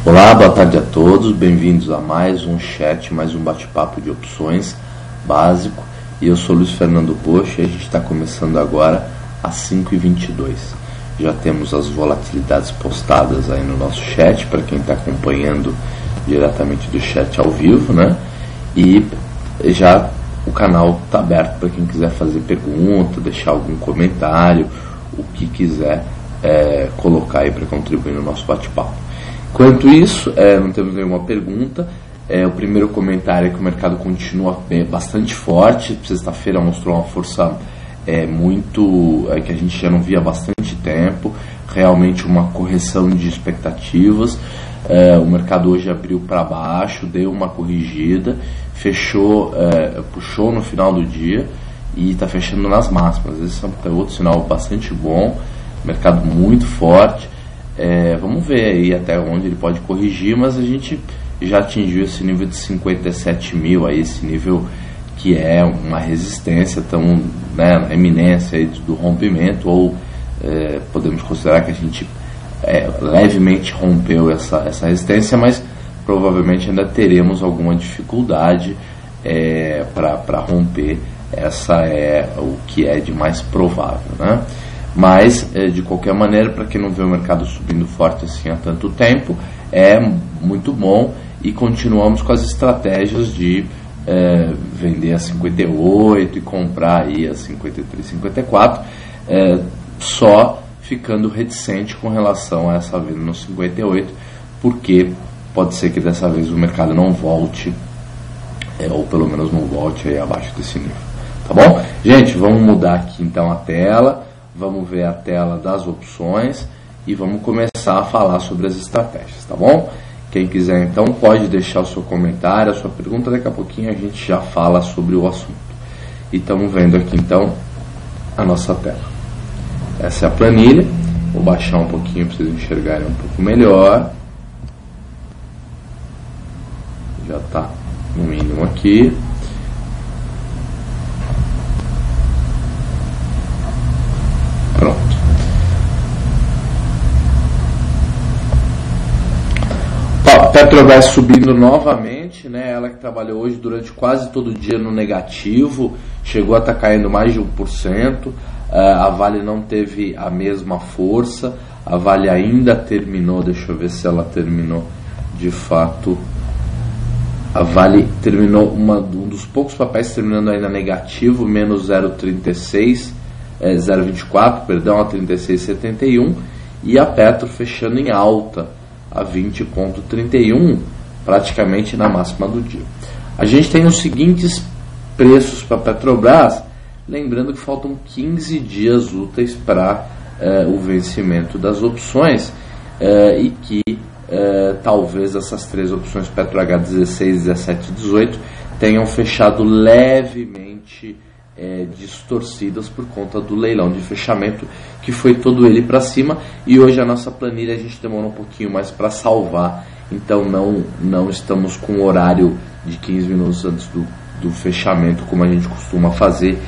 Olá, boa tarde a todos, bem-vindos a mais um chat, mais um bate-papo de opções básico. E eu sou Luiz Fernando Bosch e a gente está começando agora às 5h22. Já temos as volatilidades postadas aí no nosso chat, para quem está acompanhando diretamente do chat ao vivo, né? E já o canal está aberto para quem quiser fazer pergunta, deixar algum comentário, o que quiser colocar aí para contribuir no nosso bate-papo. Enquanto isso, não temos nenhuma pergunta. O primeiro comentário é que o mercado continua bastante forte. Sexta-feira mostrou uma força que a gente já não via há bastante tempo. Realmente uma correção de expectativas. O mercado hoje abriu para baixo, deu uma corrigida, fechou, puxou no final do dia e está fechando nas máximas. Esse é outro sinal bastante bom. Mercado muito forte. Vamos ver aí até onde ele pode corrigir, mas a gente já atingiu esse nível de 57 mil, aí, esse nível que é uma resistência, estamos na eminência aí do rompimento, ou podemos considerar que a gente levemente rompeu essa resistência, mas provavelmente ainda teremos alguma dificuldade para romper. Essa é o que é de mais provável, né? Mas, de qualquer maneira, para quem não vê o mercado subindo forte assim há tanto tempo, é muito bom, e continuamos com as estratégias de vender a 58 e comprar aí a 53, 54, só ficando reticente com relação a essa venda no 58, porque pode ser que dessa vez o mercado não volte, ou pelo menos não volte aí abaixo desse nível, tá bom? Gente, vamos mudar aqui então a tela. Vamos ver a tela das opções e vamos começar a falar sobre as estratégias, tá bom? Quem quiser então pode deixar o seu comentário, a sua pergunta, daqui a pouquinho a gente já fala sobre o assunto. E estamos vendo aqui então a nossa tela. Essa é a planilha, vou baixar um pouquinho para vocês enxergarem um pouco melhor. Já está no mínimo aqui. Petrobras subindo novamente, né? Ela que trabalhou hoje durante quase todo o dia no negativo, chegou a estar caindo mais de 1%. A Vale não teve a mesma força. A Vale ainda terminou, deixa eu ver se ela terminou de fato. A Vale terminou um dos poucos papéis terminando ainda negativo, menos 0,36, 0,24, perdão, a 36,71, e a Petro fechando em alta a 20,31, praticamente na máxima do dia. A gente tem os seguintes preços para a Petrobras, lembrando que faltam 15 dias úteis para o vencimento das opções, e que talvez essas três opções, Petro H16, 17 e 18, tenham fechado levemente distorcidas por conta do leilão de fechamento, que foi todo ele para cima, e hoje a nossa planilha a gente demorou um pouquinho mais para salvar, então não estamos com o horário de 15 minutos antes do fechamento, como a gente costuma fazer,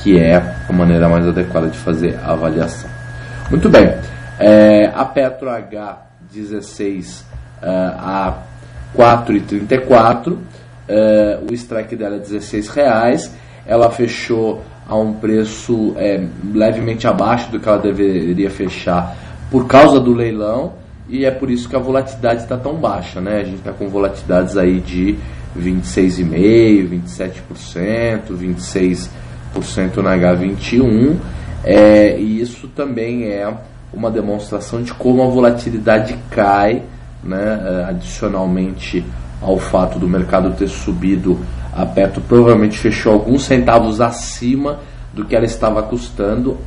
que é a maneira mais adequada de fazer a avaliação. Muito bem, a Petro H16 a 4,34, o strike dela é R$16, ela fechou a um preço levemente abaixo do que ela deveria fechar por causa do leilão, e é por isso que a volatilidade está tão baixa, né? A gente está com volatilidades aí de 26,5%, 27%, 26% na H21, e isso também é uma demonstração de como a volatilidade cai, né? Adicionalmente ao fato do mercado ter subido, a Petro provavelmente fechou alguns centavos acima do que ela estava custando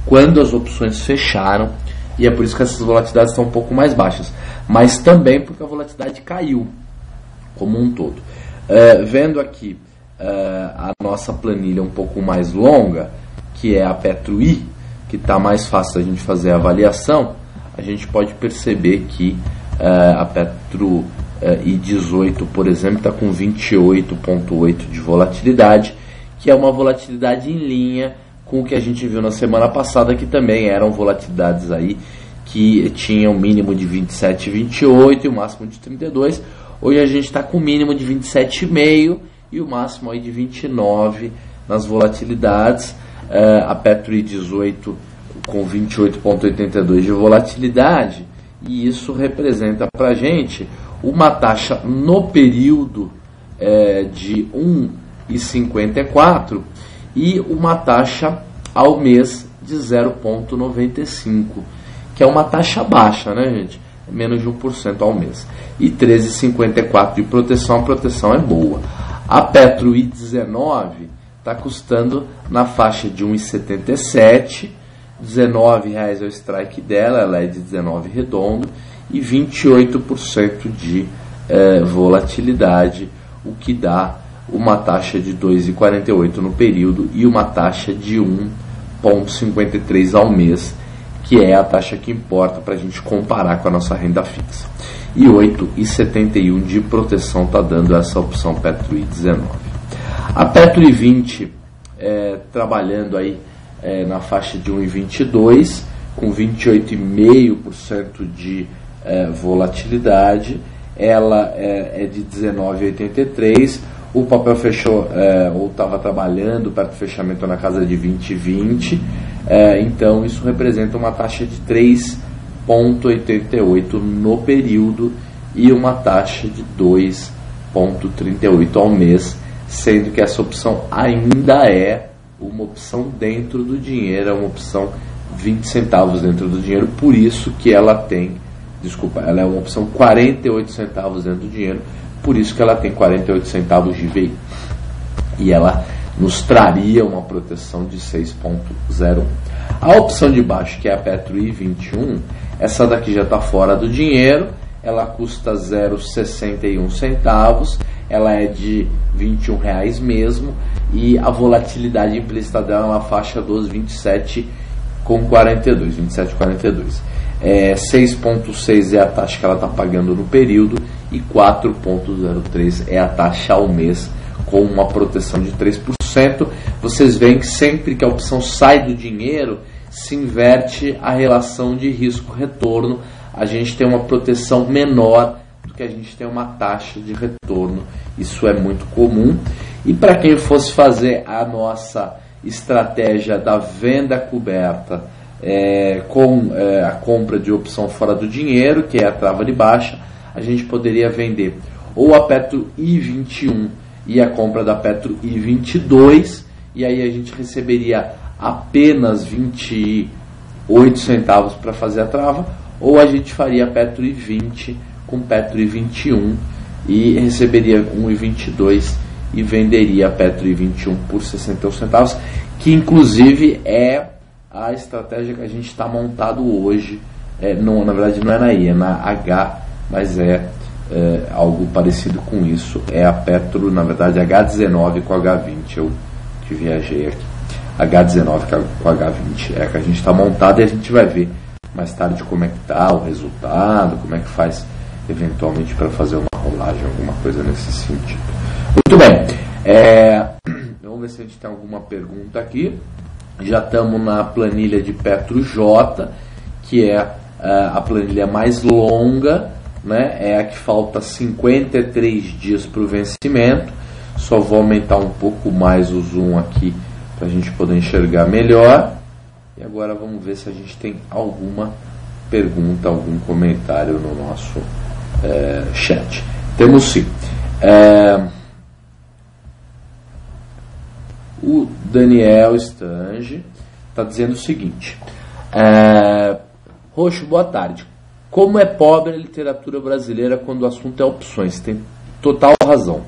quando as opções fecharam, e é por isso que essas volatilidades estão um pouco mais baixas, mas também porque a volatilidade caiu como um todo. Vendo aqui a nossa planilha um pouco mais longa, que é a Petro I, que está mais fácil a gente fazer a avaliação, a gente pode perceber que a Petro I18, por exemplo, está com 28,8 de volatilidade, que é uma volatilidade em linha com o que a gente viu na semana passada, que também eram volatilidades aí que tinha um mínimo de 27,28 e o máximo de 32. Hoje a gente está com o mínimo de 27,5 e o máximo aí de 29 nas volatilidades. A Petro I18 com 28,82 de volatilidade, e isso representa para a gente uma taxa no período de 1,54 e uma taxa ao mês de 0,95, que é uma taxa baixa, né, gente? Menos de 1% ao mês. E 13,54 de proteção, a proteção é boa. A Petro I19 está custando na faixa de 1,77, R$19 é o strike dela, ela é de 19 redondo, e 28% de volatilidade, o que dá uma taxa de 2,48 no período e uma taxa de 1,53 ao mês, que é a taxa que importa para a gente comparar com a nossa renda fixa. E 8,71 de proteção está dando essa opção Petro I19. A Petro I20 trabalhando aí na faixa de 1,22, com 28,5% de volatilidade, ela é de 19,83. O papel fechou, ou estava trabalhando perto do fechamento na casa de 20,20, então isso representa uma taxa de 3,88 no período e uma taxa de 2,38 ao mês, sendo que essa opção ainda é uma opção dentro do dinheiro, é uma opção 20 centavos dentro do dinheiro, por isso que ela tem, ela é uma opção 48 centavos dentro do dinheiro, por isso que ela tem 48 centavos de VI. E ela nos traria uma proteção de 6,01. A opção de baixo, que é a Petro I21, essa daqui já está fora do dinheiro, ela custa 0,61 centavos, ela é de R$21 mesmo, e a volatilidade implícita dela é uma faixa dos 27,42, 27,42. 6,6 é a taxa que ela está pagando no período e 4,03 é a taxa ao mês, com uma proteção de 3%. Vocês veem que sempre que a opção sai do dinheiro, se inverte a relação de risco-retorno. A gente tem uma proteção menor do que a gente tem uma taxa de retorno. Isso é muito comum. E para quem fosse fazer a nossa estratégia da venda coberta com a compra de opção fora do dinheiro, que é a trava de baixa, a gente poderia vender ou a Petro I21 e a compra da Petro I22, e aí a gente receberia apenas 28 centavos para fazer a trava, ou a gente faria a Petro I20 com Petro I21 e receberia 1,22 e venderia a Petro I21 por 61 centavos, que inclusive é a estratégia que a gente está montado hoje. Na verdade não é na I, é na H, mas algo parecido com isso. É a Petro, na verdade, H19 com H20, eu que viajei aqui. H19 com H20 é a que a gente está montado, e a gente vai ver mais tarde como é que está o resultado, como é que faz eventualmente para fazer uma rolagem, alguma coisa nesse sentido. Muito bem, vamos ver se a gente tem alguma pergunta aqui. Já estamos na planilha de Petro J, que é a planilha mais longa, né? É a que falta 53 dias para o vencimento. Só vou aumentar um pouco mais o zoom aqui para a gente poder enxergar melhor. E agora vamos ver se a gente tem alguma pergunta, algum comentário no nosso chat. Temos sim. O Daniel Stange está dizendo o seguinte: Roxo, boa tarde. Como é pobre a literatura brasileira quando o assunto é opções? Tem total razão.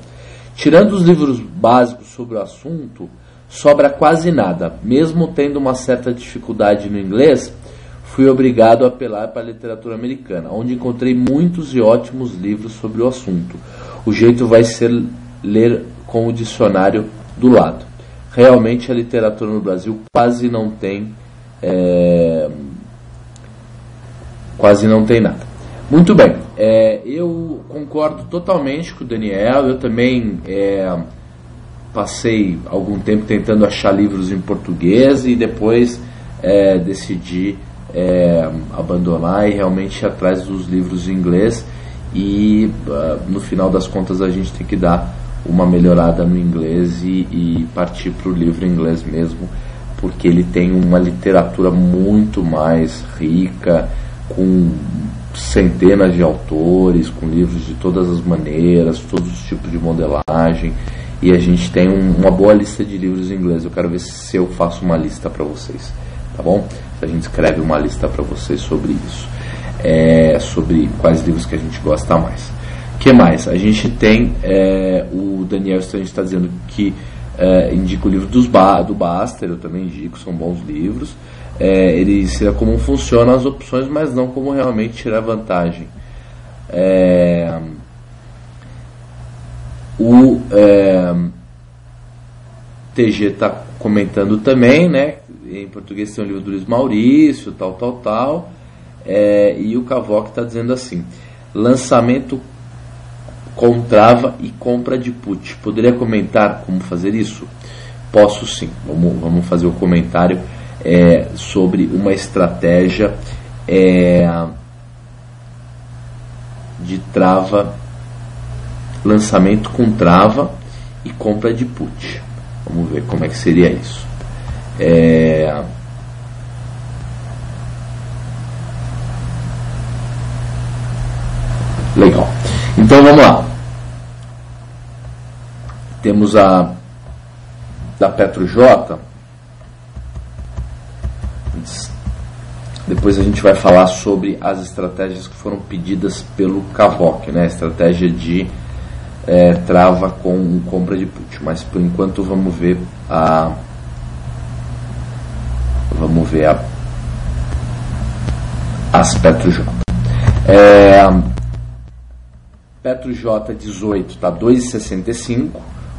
Tirando os livros básicos sobre o assunto, sobra quase nada. Mesmo tendo uma certa dificuldade no inglês, fui obrigado a apelar para a literatura americana, onde encontrei muitos e ótimos livros sobre o assunto. O jeito vai ser ler com o dicionário do lado. Realmente a literatura no Brasil quase não tem nada. Muito bem, eu concordo totalmente com o Daniel. Eu também passei algum tempo tentando achar livros em português e depois decidi abandonar e realmente ir atrás dos livros em inglês, e no final das contas a gente tem que dar uma melhorada no inglês e partir para o livro em inglês mesmo, porque ele tem uma literatura muito mais rica, com centenas de autores, com livros de todas as maneiras, todos os tipos de modelagem, e a gente tem uma boa lista de livros em inglês. Eu quero ver se eu faço uma lista para vocês, tá bom? A gente escreve uma lista para vocês sobre isso, sobre quais livros que a gente gosta mais. O que mais? A gente tem o Daniel está dizendo que indica o livro do Baster, eu também indico, são bons livros. Ele ensina como funcionam as opções, mas não como realmente tirar vantagem. O TG está comentando também, né? Em português tem o livro do Luiz Maurício, tal. E o Cavoc está dizendo assim: lançamento com trava e compra de put. Poderia comentar como fazer isso? Posso sim. Vamos fazer o comentário sobre uma estratégia de trava, lançamento com trava e compra de put. Vamos ver como é que seria isso. Legal. Então vamos lá. Temos a da PetroJ. Depois a gente vai falar sobre as estratégias que foram pedidas pelo Cavoc, né? A estratégia de trava com compra de put. Mas por enquanto vamos ver as PetroJ. PetroJ 18 está R$2,65.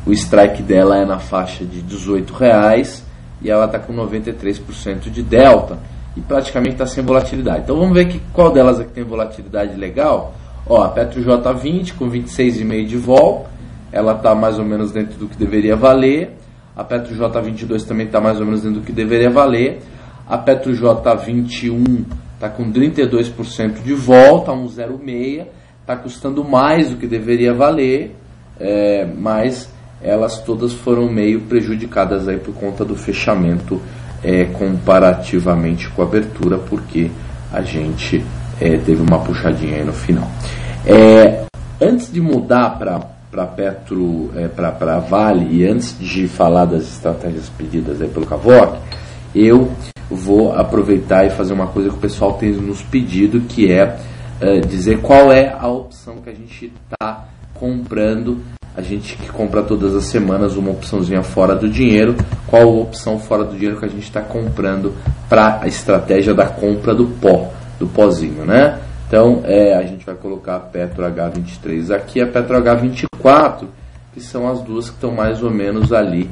O strike dela é na faixa de R$18 e ela está com 93% de delta e praticamente está sem volatilidade. Então vamos ver qual delas é que tem volatilidade legal. A PetroJ 20 com 26,5 de vol, ela está mais ou menos dentro do que deveria valer. A PetroJ 22 também está mais ou menos dentro do que deveria valer. A PetroJ 21 está com 32% de vol, está 1,06, está custando mais do que deveria valer, mas elas todas foram meio prejudicadas aí por conta do fechamento comparativamente com a abertura, porque a gente teve uma puxadinha aí no final. Antes de mudar para Petro, para Vale, e antes de falar das estratégias pedidas aí pelo Cavoc, eu vou aproveitar e fazer uma coisa que o pessoal tem nos pedido, que é dizer qual é a opção que a gente está comprando. A gente que compra todas as semanas uma opçãozinha fora do dinheiro. Qual a opção fora do dinheiro que a gente está comprando para a estratégia da compra do pozinho, né? Então a gente vai colocar a Petro H23 aqui, a Petro H24, que são as duas que estão mais ou menos ali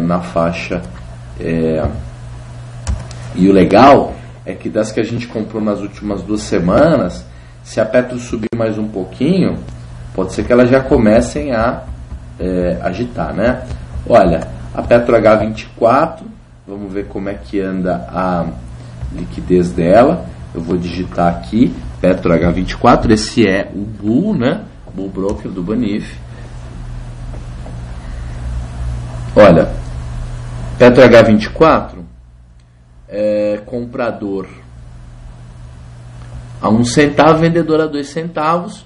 na faixa. E o legal é que das que a gente comprou nas últimas 2 semanas, se a Petro subir mais um pouquinho, pode ser que elas já comecem a agitar, né? Olha, a Petro H24, vamos ver como é que anda a liquidez dela. Eu vou digitar aqui, Petro H24, esse é o Bull, né? Bull Broker do Banif. Olha, Petro H24, comprador a 1 centavo, vendedor a 2 centavos,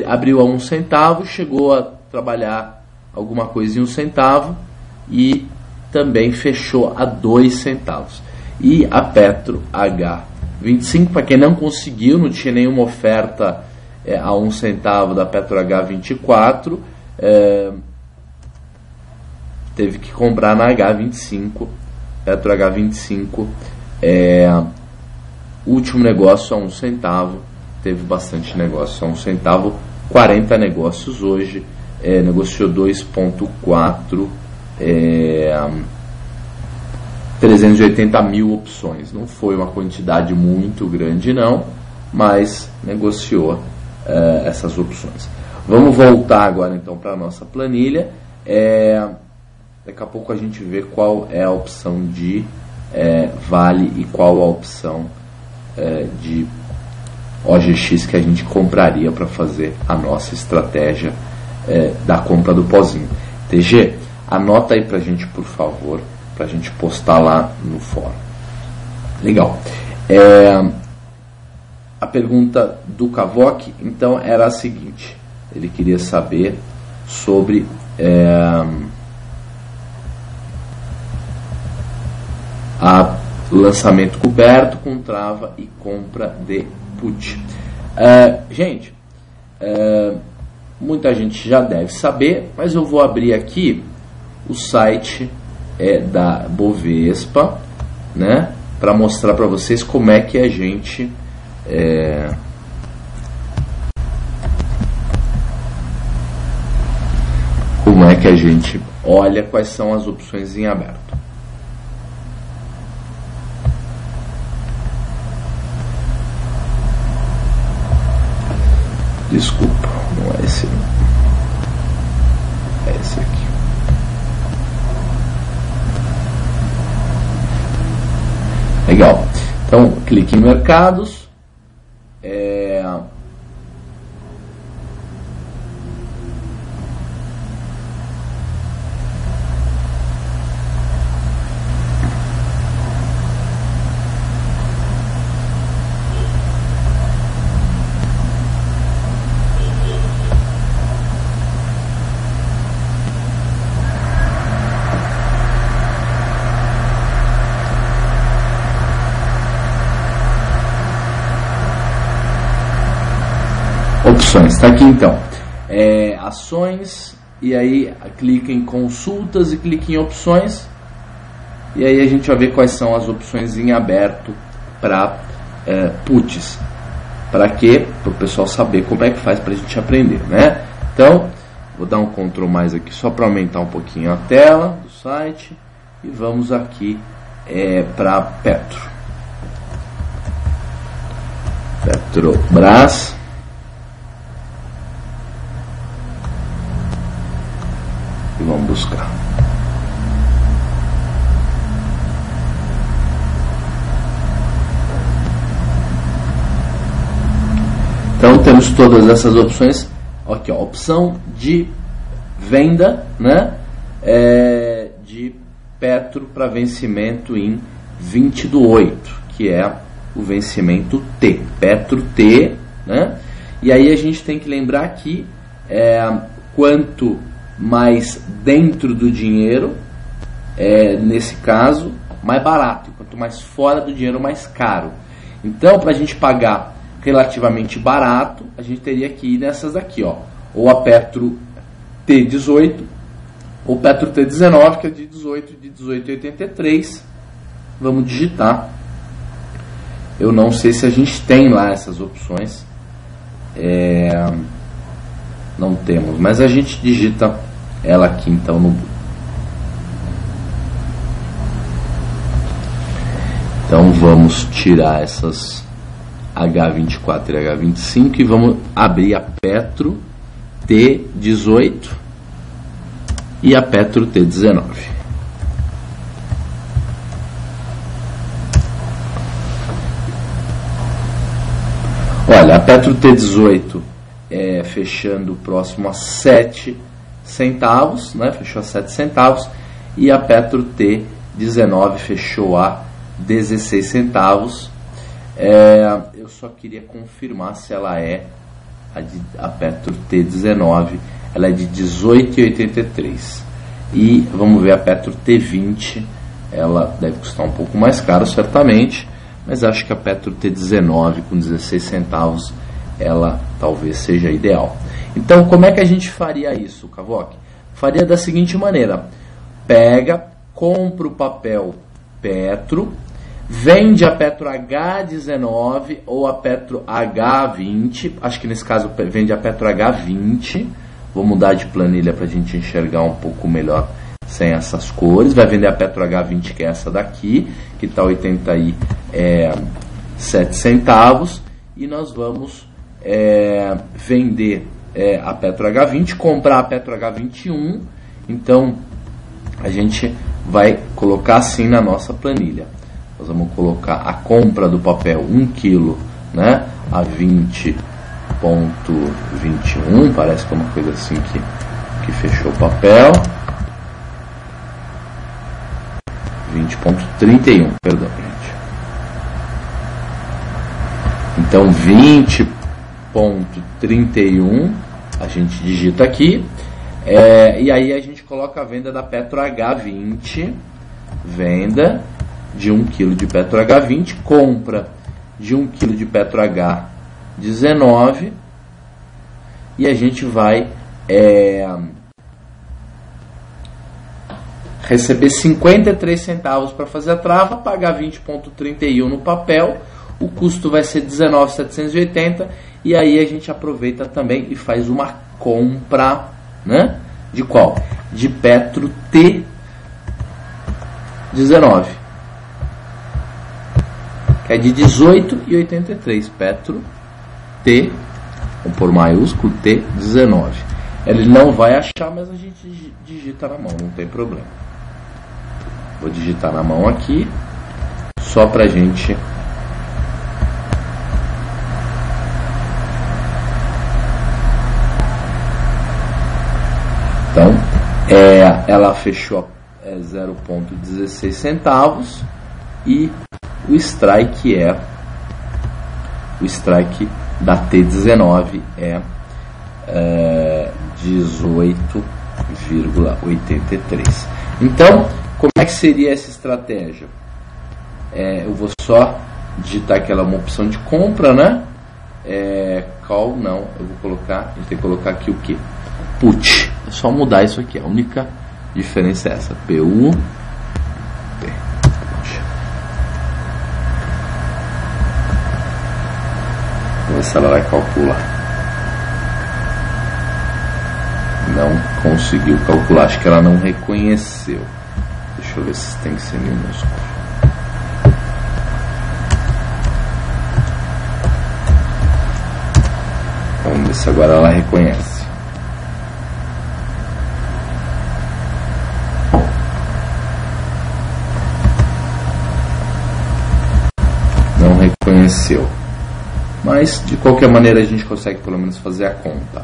abriu a 1 centavo, chegou a trabalhar alguma coisa em 1 centavo e também fechou a 2 centavos. E a Petro H25, para quem não conseguiu, não tinha nenhuma oferta a 1 centavo da Petro H24, teve que comprar na H25. Petro H25, último negócio a 1 centavo, teve bastante negócio a 1 centavo, 40 negócios hoje, negociou 2,4, 380 mil opções. Não foi uma quantidade muito grande não, mas negociou essas opções. Vamos voltar agora então para a nossa planilha. Daqui a pouco a gente vê qual é a opção de Vale e qual a opção de OGX que a gente compraria para fazer a nossa estratégia da compra do pozinho. TG, anota aí pra gente, por favor, pra gente postar lá no fórum. Legal. A pergunta do Cavoc, então, era a seguinte. Ele queria saber sobre lançamento coberto com trava e compra de put. Gente, muita gente já deve saber, mas eu vou abrir aqui o site da Bovespa, né, para mostrar para vocês como é que a gente olha quais são as opções em aberto. Desculpa, não é esse não. É esse aqui. Legal. Então, clique em mercados. Opções, está aqui então, ações, e aí clica em consultas e clica em opções, e aí a gente vai ver quais são as opções em aberto para puts, para quê? Para o pessoal saber como é que faz para a gente aprender, né? Então, vou dar um Ctrl mais aqui só para aumentar um pouquinho a tela do site, e vamos aqui para Petrobras. E vamos buscar. Então temos todas essas opções. Aqui, ó, opção de venda, né? De Petro para vencimento em 20/8, que é o vencimento T, Petro T, né? E aí a gente tem que lembrar que quanto mais dentro do dinheiro, nesse caso, mais barato. Quanto mais fora do dinheiro, mais caro. Então, para a gente pagar relativamente barato, a gente teria que ir nessas daqui, ó. Ou a Petro T18, ou Petro T19, que é de 18,83. Vamos digitar. Eu não sei se a gente tem lá essas opções. Não temos, mas a gente digita ela aqui então no Google. Então vamos tirar essas H24 e H25 e vamos abrir a Petro T18 e a Petro T19. Olha, a Petro T18 fechando próximo a 7 centavos, né? Fechou a 7 centavos, e a Petro T19 fechou a 16 centavos. Eu só queria confirmar se ela a Petro T19, ela é de 18,83. E vamos ver a Petro T20, ela deve custar um pouco mais caro, certamente, mas acho que a Petro T19 com 16 centavos, ela talvez seja ideal. Então, como é que a gente faria isso, Cavoc? Faria da seguinte maneira: compra o papel Petro, vende a Petro H19 ou a Petro H20, acho que nesse caso vende a Petro H20, vou mudar de planilha para a gente enxergar um pouco melhor sem essas cores. Vai vender a Petro H20, que é essa daqui, que está 87 centavos, e nós vamos vender a Petro H20, comprar a Petro H21. Então a gente vai colocar assim na nossa planilha. Nós vamos colocar a compra do papel 1 kg, né, a 20,21, parece que é uma coisa assim que fechou o papel. 20,31, perdão, gente. Então 20,31 a gente digita aqui, e aí a gente coloca a venda da Petro H20, venda de 1 kg de Petro H20, compra de 1 kg de Petro H19, e a gente vai receber 53 centavos para fazer a trava, pagar 20,31 no papel, o custo vai ser 19,780, e aí a gente aproveita também e faz uma compra, né? De qual? De Petro T19, que é de 18,83, Petro T, vamos pôr maiúsculo, T19. Ele não vai achar, mas a gente digita na mão, não tem problema. Vou digitar na mão aqui, só pra gente... Então, ela fechou 0,16 centavos e o strike da T19 é 18,83. Então, como é que seria essa estratégia? Eu vou só digitar aquela uma opção de compra, né? Call, não, eu vou colocar, a gente tem que colocar aqui o que? Put. É só mudar isso aqui, a única diferença é essa, PUT. Vamos ver se ela vai calcular. Não conseguiu calcular, acho que ela não reconheceu. Deixa eu ver se tem que ser minúsculo. Vamos ver se agora ela reconhece. Não reconheceu. Mas de qualquer maneira a gente consegue pelo menos fazer a conta.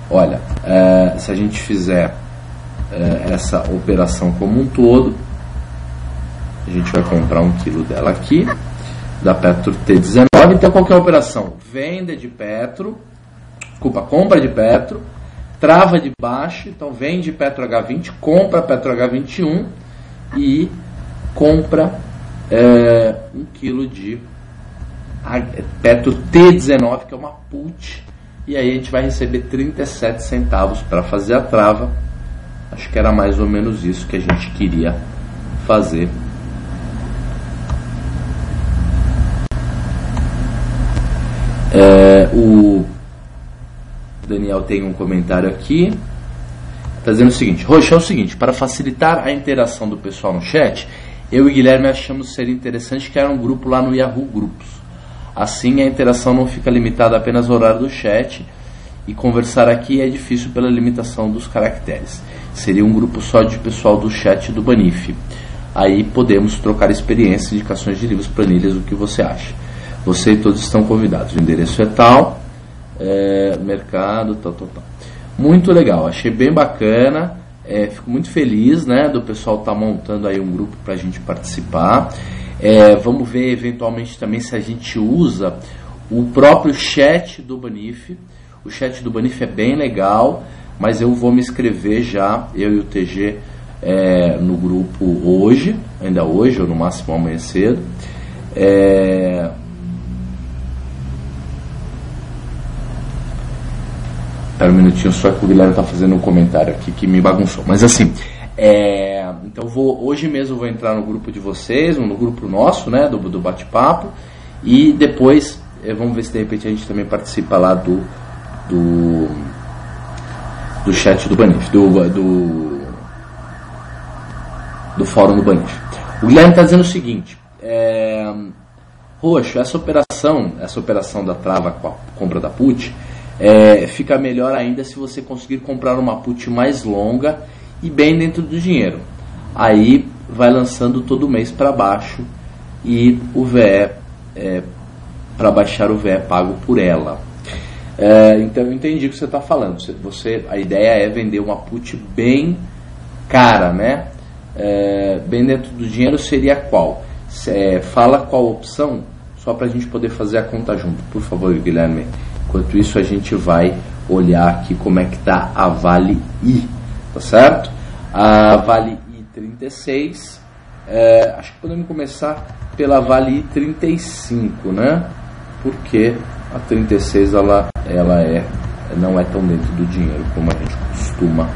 Olha, se a gente fizer essa operação como um todo, a gente vai comprar 1 kg dela aqui, da Petro T19. Então qual que é a operação? Venda de Petro, compra de Petro, trava de baixo, então vende Petro H20, compra Petro H21 e compra 1 kg de Petro T19, que é uma put, e aí a gente vai receber 37 centavos para fazer a trava. Acho que era mais ou menos isso que a gente queria fazer. O Daniel tem um comentário aqui, está dizendo o seguinte: Rocha, é o seguinte, para facilitar a interação do pessoal no chat, eu e Guilherme achamos ser interessante criar um grupo lá no Yahoo Grupos. Assim a interação não fica limitada apenas ao horário do chat, e conversar aqui é difícil pela limitação dos caracteres. Seria um grupo só de pessoal do chat do Banif. Aí podemos trocar experiências, indicações de livros, planilhas, o que você acha. Você e todos estão convidados. O endereço é tal, mercado, tal. Muito legal, achei bem bacana. Fico muito feliz, né, do pessoal estar montando aí um grupo para a gente participar. Vamos ver eventualmente também se a gente usa o próprio chat do Banif. O chat do Banif é bem legal, mas eu vou me inscrever já, eu e o TG, no grupo hoje, ainda hoje, ou no máximo amanhã cedo. Espera um minutinho só que o Guilherme está fazendo um comentário aqui que me bagunçou. Mas assim, então hoje mesmo eu vou entrar no grupo de vocês, no grupo nosso, né, do bate-papo, e depois vamos ver se de repente a gente também participa lá do chat do Banif, do fórum do Banif. O Guilherme está dizendo o seguinte: Roxo, essa operação da trava com a compra da put fica melhor ainda se você conseguir comprar uma put mais longa e bem dentro do dinheiro. Aí vai lançando todo mês para baixo, e o VE, para baixar o VE pago por ela. Então eu entendi o que você está falando. A ideia é vender uma put bem cara, né? Bem dentro do dinheiro seria qual? Fala qual opção, só para a gente poder fazer a conta junto, por favor, Guilherme. Enquanto isso, a gente vai olhar aqui como é que está a Vale I, tá certo? A Vale I 36, acho que podemos começar pela Vale I 35, né? Porque a 36 ela não é tão dentro do dinheiro como a gente costuma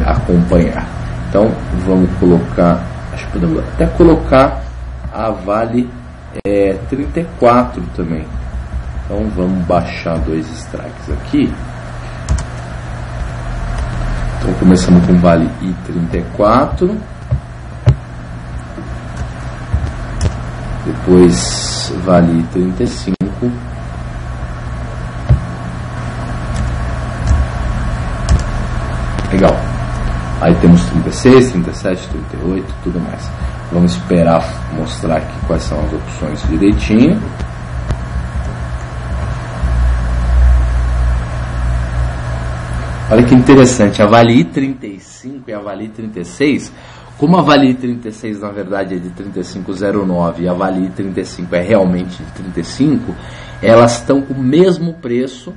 acompanhar. Então vamos colocar, acho que podemos até colocar a Vale 34 também. Então vamos baixar 2 strikes aqui. Então começamos com Vale I34, depois Vale I35, legal. Aí temos 36, 37, 38, tudo mais. Vamos esperar mostrar aqui quais são as opções direitinho. Olha que interessante, a Vale I35 e a Vale I36, como a Vale I36 na verdade é de 35,09 e a Vale I35 é realmente de 35, elas estão com o mesmo preço.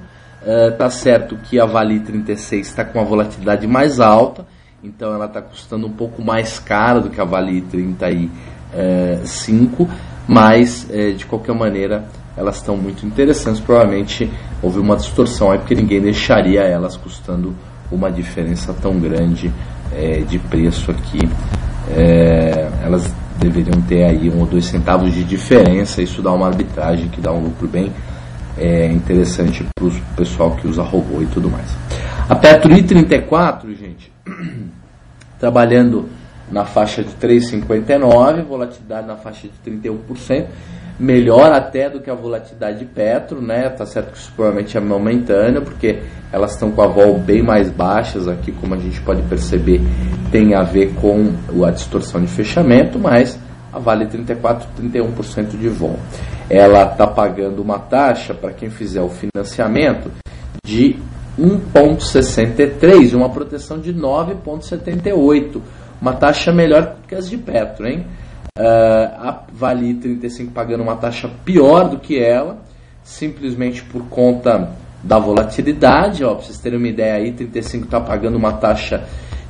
Tá certo que a Vale I36 está com uma volatilidade mais alta, então ela está custando um pouco mais cara do que a Vale I35, mas de qualquer maneira elas estão muito interessantes. Provavelmente houve uma distorção aí, porque ninguém deixaria elas custando uma diferença tão grande de preço aqui. Elas deveriam ter aí 1 ou 2 centavos de diferença. Isso dá uma arbitragem que dá um lucro bem interessante para o pessoal que usa robô e tudo mais. A Petro I34, gente, trabalhando na faixa de 3,59, volatilidade na faixa de 31%, melhor até do que a volatilidade de Petro, né? Tá certo que isso provavelmente é momentâneo, porque elas estão com a vol bem mais baixas aqui, como a gente pode perceber, tem a ver com a distorção de fechamento, mas a Vale 34, 31% de vol. Ela está pagando uma taxa, para quem fizer o financiamento, de 1,63 e uma proteção de 9,78. Uma taxa melhor que as de Petro, hein? A Vale 35 pagando uma taxa pior do que ela, simplesmente por conta da volatilidade. Para vocês terem uma ideia, aí 35 está pagando uma taxa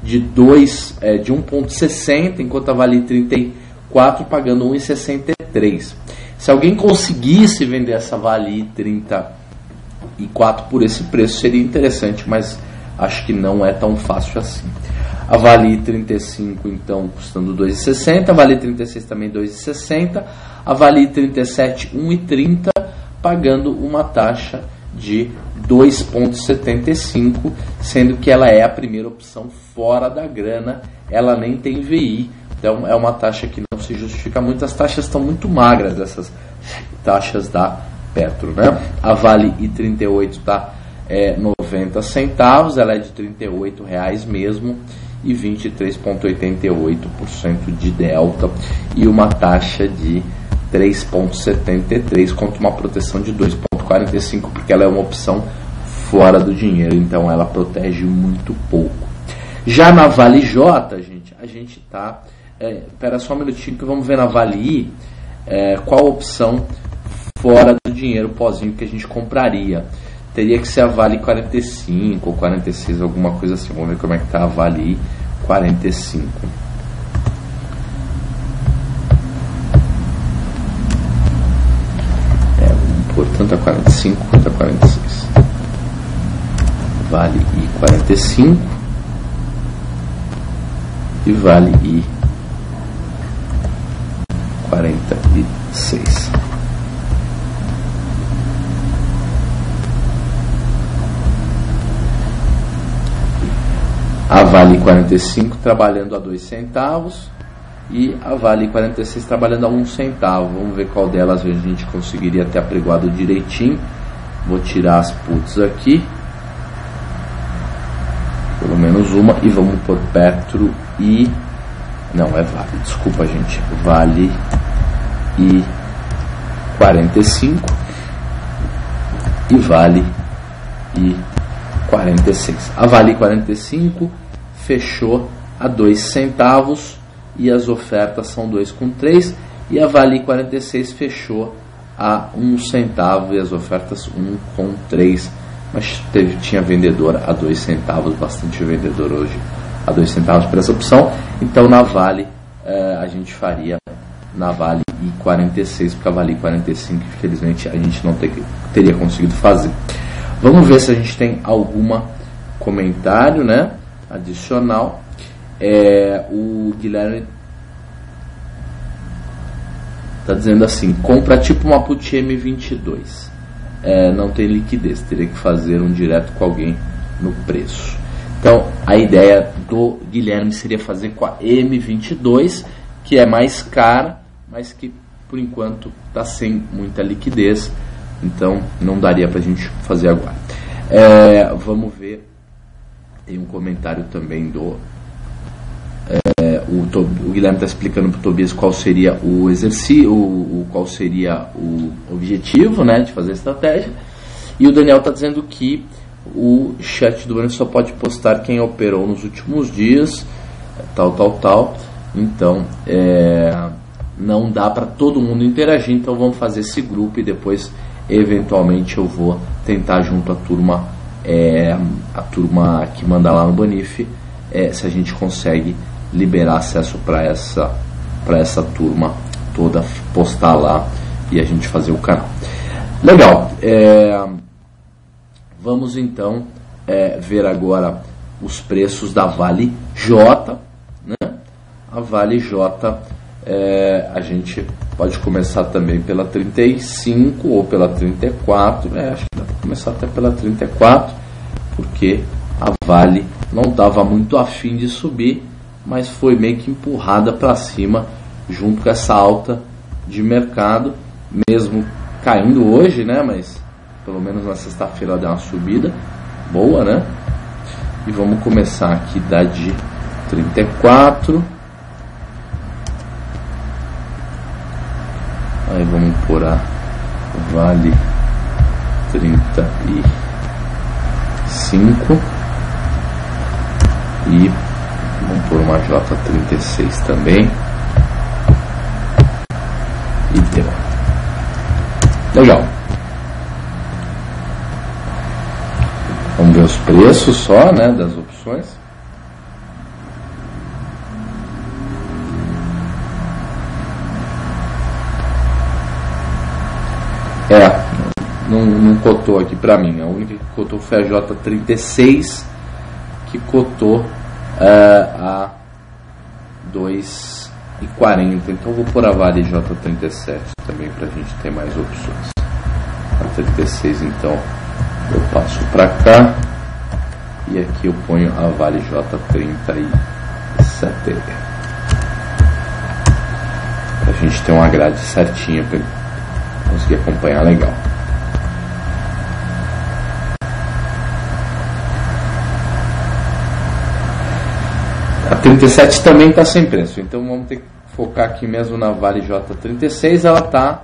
de 1,60, enquanto a Vale 34 pagando 1,63. Se alguém conseguisse vender essa Vale 34 por esse preço, seria interessante, mas acho que não é tão fácil assim. A Vale 35 então custando 2,60, a Vale 36 também 2,60, a Vale 37 1,30, pagando uma taxa de 2,75, sendo que ela é a primeira opção fora da grana, ela nem tem VI, então é uma taxa que não se justifica muito. As taxas estão muito magras, essas taxas da Petro, né? A Vale I38 está 90 centavos, ela é de R$ 38,00 mesmo, e 23,88% de delta e uma taxa de 3,73 contra uma proteção de 2,45, porque ela é uma opção fora do dinheiro, então ela protege muito pouco. Já na Vale J, a gente está... espera só um minutinho que vamos ver na Vale I qual a opção fora do dinheiro pozinho que a gente compraria. Teria que ser a Vale 45 ou 46, alguma coisa assim. Vamos ver como é que está a Vale I 45. Tanto a 45 quanto a 46. Vale I 45 e Vale I 46. A Vale 45 trabalhando a 2 centavos e a Vale 46 trabalhando a 1 centavo. Vamos ver qual delas a gente conseguiria ter apregoado direitinho. Vou tirar as puts aqui, pelo menos uma, e vamos por Petro I Não, é Vale, desculpa, gente. Vale e 45 e Vale e 46. A Vale 45 fechou a 2 centavos e as ofertas são 2,3, e a Vale 46 fechou a 1 centavo e as ofertas 1,3, mas tinha vendedor a 2 centavos, bastante vendedor hoje a 2 centavos por essa opção. Então na Vale a gente faria na Vale e 46, porque a Vale 45 infelizmente a gente não teria conseguido fazer. Vamos ver se a gente tem algum comentário, né, adicional. O Guilherme está dizendo assim: compra tipo uma put M22, não tem liquidez, teria que fazer um direto com alguém no preço. Então a ideia do Guilherme seria fazer com a M22, que é mais cara, mas que por enquanto está sem muita liquidez, então não daria para a gente fazer agora. Vamos ver, tem um comentário também do o Guilherme está explicando para o Tobias qual seria o exercício, qual seria o objetivo, né, de fazer a estratégia. E o Daniel está dizendo que o chat do Bruno só pode postar quem operou nos últimos dias, tal. Então não dá para todo mundo interagir, então vamos fazer esse grupo e depois eventualmente eu vou tentar junto à turma, a turma que manda lá no Banif, se a gente consegue liberar acesso para essa turma toda, postar lá e a gente fazer o canal. Legal. Vamos então ver agora os preços da Vale J, né? A Vale J, a gente pode começar também pela 35 ou pela 34, acho que dá para começar até pela 34, porque a Vale não estava muito afim de subir, mas foi meio que empurrada para cima junto com essa alta de mercado, mesmo caindo hoje, né? Mas pelo menos na sexta-feira deu uma subida boa, né? E vamos começar aqui da de 34. Aí vamos pôr a Vale 35 e vamos pôr uma J36 também. E deu. Legal. Vamos ver os preços só, né, das opções. Não cotou aqui pra mim. A única que cotou foi a J36, que cotou a 2,40. Então vou pôr a Vale J37 também pra gente ter mais opções. A 36 então eu passo para cá e aqui eu ponho a Vale J37 para a gente ter uma grade certinha para conseguir acompanhar legal. A 37 também está sem preço, então vamos ter que focar aqui mesmo na Vale J36. Ela está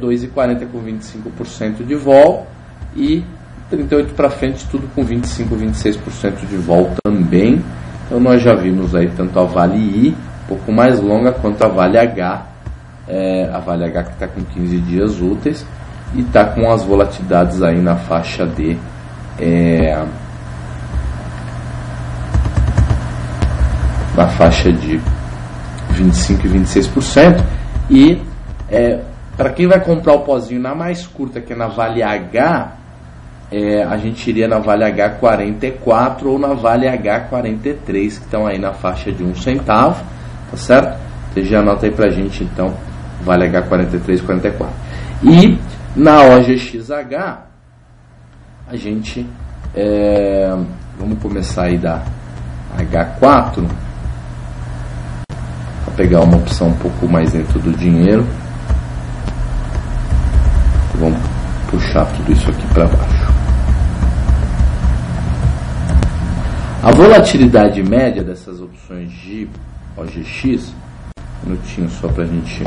2,40 com 25% de vol, e 38 para frente tudo com 25, 26% de vol também. Então nós já vimos aí tanto a Vale I, um pouco mais longa, quanto a Vale H, a Vale H que está com 15 dias úteis e está com as volatilidades aí na faixa de na faixa de 25 e 26%. E para quem vai comprar o pozinho na mais curta, que é na Vale H, a gente iria na Vale H44 ou na Vale H43, que estão aí na faixa de 1 centavo, tá certo? Você já anota aí pra gente então, Vale H43, 44. E na OGXH, a gente vamos começar aí da H4, para pegar uma opção um pouco mais dentro do dinheiro. Vamos puxar tudo isso aqui para baixo. A volatilidade média dessas opções de OGX, um minutinho só para a gente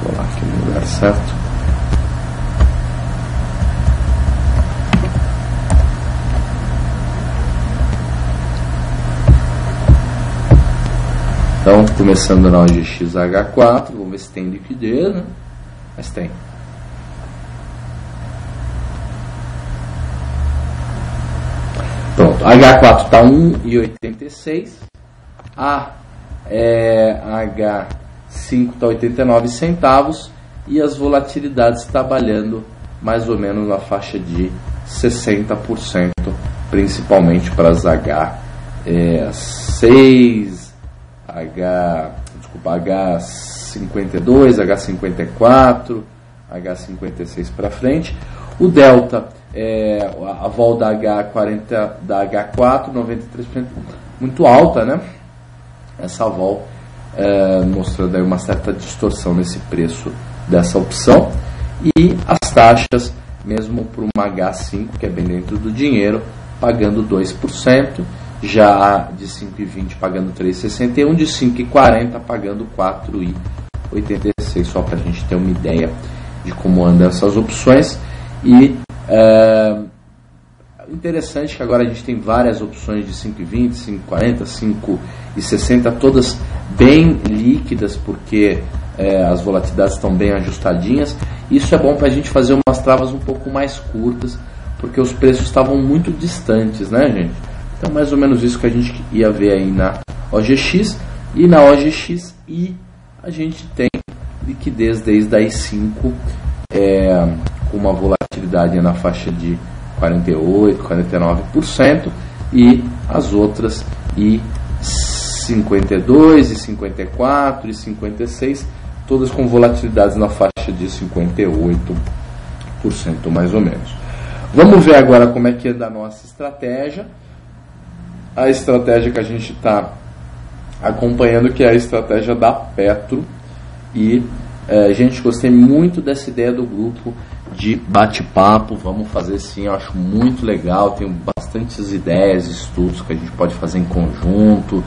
colar aqui no lugar certo. Então, começando na OGX H4, vamos ver se tem liquidez, né? Mas tem. Pronto, H4 está 1,86, a H5 está 89 centavos e as volatilidades trabalhando mais ou menos na faixa de 60%, principalmente para as H6, H52, H54, H56 para frente. O delta, a vol da H40, da H4, 93%, muito alta, né? Essa vol mostrando aí uma certa distorção nesse preço dessa opção. E as taxas, mesmo para uma H5, que é bem dentro do dinheiro, pagando 2%, já de 5,20 pagando 3,61, de 5,40 pagando 4,86, só para a gente ter uma ideia de como andam essas opções. E interessante que agora a gente tem várias opções de 5,20, 5,40, 5,60, todas bem líquidas, porque as volatilidades estão bem ajustadinhas. Isso é bom para a gente fazer umas travas um pouco mais curtas, porque os preços estavam muito distantes, né, gente? Então, mais ou menos isso que a gente ia ver aí na OGX. E na OGXI a gente tem liquidez desde a I5, com uma volatilidade na faixa de 48%, 49%, e as outras I52, I54, I56, todas com volatilidades na faixa de 58%, mais ou menos. Vamos ver agora como é que anda a nossa estratégia. A estratégia que a gente está acompanhando, que é a estratégia da Petro. E, gente, gostei muito dessa ideia do grupo de bate-papo. Vamos fazer sim, eu acho muito legal. Tenho bastantes ideias, estudos que a gente pode fazer em conjunto.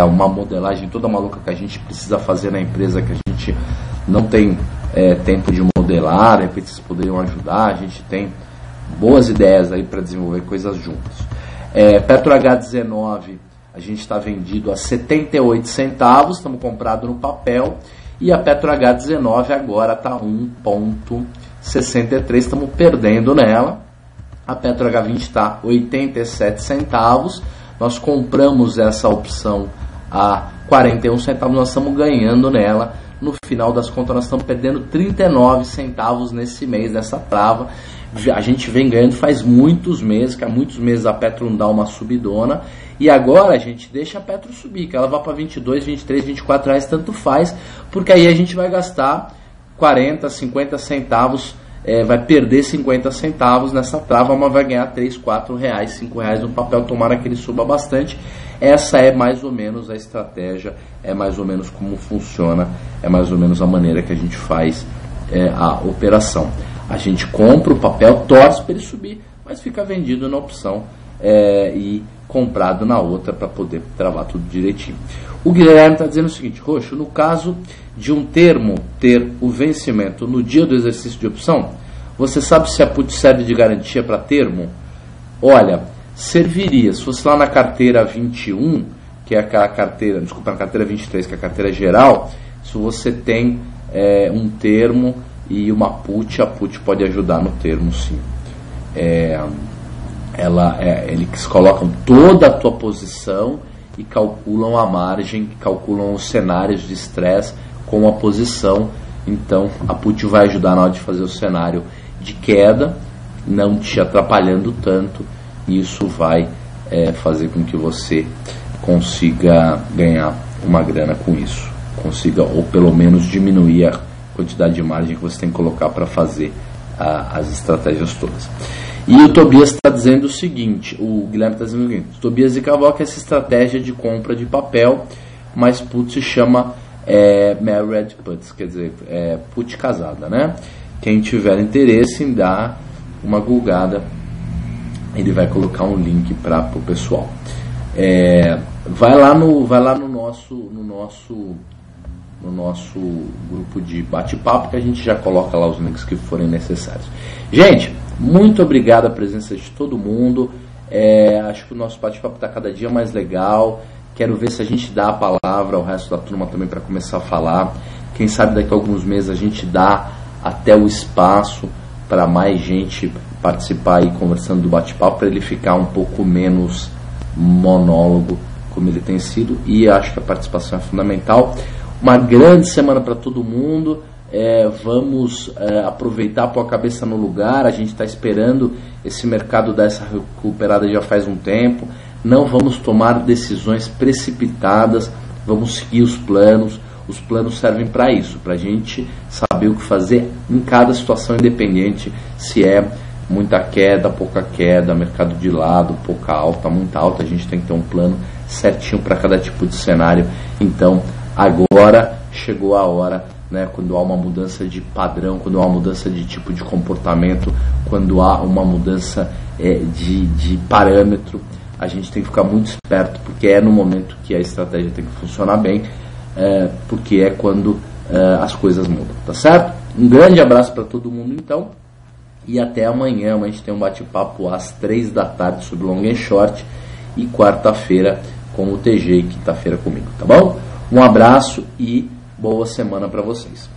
Uma modelagem toda maluca que a gente precisa fazer na empresa, que a gente não tem tempo de modelar. De repente vocês poderiam ajudar. A gente tem boas ideias aí para desenvolver coisas juntos. Petro H19, a gente está vendido a 78 centavos, estamos comprado no papel. E a Petro H19 agora está 1,63, estamos perdendo nela. A Petro H20 está 87 centavos, nós compramos essa opção a 41 centavos, nós estamos ganhando nela. No final das contas, nós estamos perdendo 39 centavos nesse mês, nessa trava. A gente vem ganhando faz muitos meses, que há muitos meses a Petro não dá uma subidona. E agora a gente deixa a Petro subir, que ela vá para 22, 23, 24 reais, tanto faz, porque aí a gente vai gastar 40, 50 centavos, vai perder 50 centavos nessa trava, mas vai ganhar 3, 4 reais, 5 reais no papel, tomara que ele suba bastante. Essa é mais ou menos a estratégia, é mais ou menos como funciona, é mais ou menos a maneira que a gente faz a operação. A gente compra o papel, torce para ele subir, mas fica vendido na opção e comprado na outra para poder travar tudo direitinho. O Guilherme está dizendo o seguinte: Roxo, no caso de um termo ter o vencimento no dia do exercício de opção, você sabe se a put serve de garantia para termo? Olha, serviria, se fosse lá na carteira 21, que é aquela carteira, desculpa, na carteira 23, que é a carteira geral, se você tem um termo e uma put, a put pode ajudar no termo, sim. Eles colocam toda a tua posição e calculam a margem, calculam os cenários de estresse com a posição. Então a put vai ajudar na hora de fazer o cenário de queda, não te atrapalhando tanto. E isso vai fazer com que você consiga ganhar uma grana com isso, consiga ou pelo menos diminuir a quantidade de margem que você tem que colocar para fazer as estratégias todas. E o Tobias está dizendo o seguinte, o Guilherme está dizendo o seguinte: o Tobias e Cavoca, essa estratégia de compra de papel, mas put se chama married puts, quer dizer, put casada, né? Quem tiver interesse em dar uma gulgada, ele vai colocar um link para o pessoal. vai lá no nosso grupo de bate-papo, que a gente já coloca lá os links que forem necessários. Gente, muito obrigado a presença de todo mundo. Acho que o nosso bate-papo está cada dia mais legal. Quero ver se a gente dá a palavra ao resto da turma também para começar a falar. Quem sabe daqui a alguns meses a gente dá até o espaço para mais gente participar e conversando do bate-papo, para ele ficar um pouco menos monólogo como ele tem sido, e acho que a participação é fundamental. Uma grande semana para todo mundo. Vamos aproveitar, pôr a cabeça no lugar. A gente está esperando esse mercado dar essa recuperada já faz um tempo. Não vamos tomar decisões precipitadas, vamos seguir os planos. Os planos servem para isso, para a gente saber o que fazer em cada situação independente, se é muita queda, pouca queda, mercado de lado, pouca alta, muita alta. A gente tem que ter um plano certinho para cada tipo de cenário. Então, agora chegou a hora, né, quando há uma mudança de padrão, quando há uma mudança de tipo de comportamento, quando há uma mudança de parâmetro, a gente tem que ficar muito esperto, porque é no momento que a estratégia tem que funcionar bem, porque é quando as coisas mudam, tá certo? Um grande abraço para todo mundo, então, e até amanhã. A gente tem um bate-papo às 3 da tarde sobre long and short, e quarta-feira com o TG e quinta-feira comigo, tá bom? Um abraço e boa semana para vocês.